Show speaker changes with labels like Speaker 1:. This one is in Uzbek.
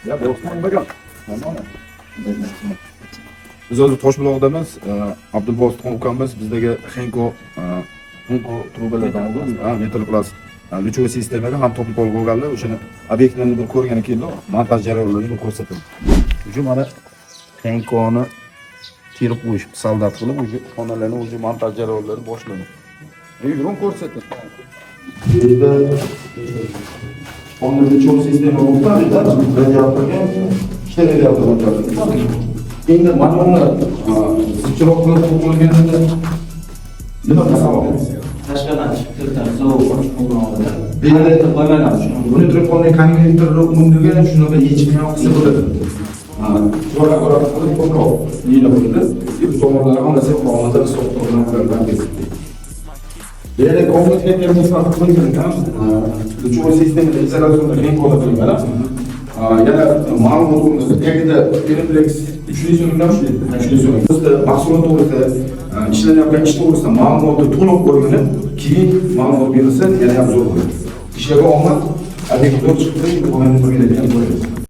Speaker 1: Ya Boston bakalım. Tamam mı? Biz hozir Toshbuloqdamiz. Abdulbositxon ukamiz bizdagi Henko trubalardan oldi. Metal Plus Luchoy sistemaga ham topib olganlar. O'shani obyektlarni bir ko'rgani keldi. Montaj jarayonlarini ko'rsatdim. Shu mana Henkoni terib qo'yish, soldat qilib, o'sha xonalarni o'sha montaj jarayonlari boshlandi. Yurun ko'rsatdim. Endi onun Luchoy sistema o'tadi-da, radiatorga ikkita radiator o'tadi. Endi mana uni zichiroq qilib qo'yganida nima qilamiz?
Speaker 2: Tashqaridan chiqib kirgan sovuq bo'lganida.
Speaker 1: Endi qo'ymagan shuni. Buni telefonning konverterni undiga shunaqa yechib yoqsa bo'ladi. Zo'ra qilib ko'proq yeyla bo'ladi. Bu tomonlari ham nasib qolmasa stoklardan kesdik. Endi kompleksga nisbat qilgan Luchoy sistemada izolyatsiyada eng qo'l qilingan. Yana ma'lumotimizni tagida Periplex 3 so'mdan bizda mahsulot to'g'risida ishlanayotgan ish to'g'risida ma'lumotni to'liq o'rganib, keyin ma'lumot berilsa yana ham zo'r bo'ladi. Ishlaga omad, agar chiqib turib, bu ham bo'ladigan bo'ladi.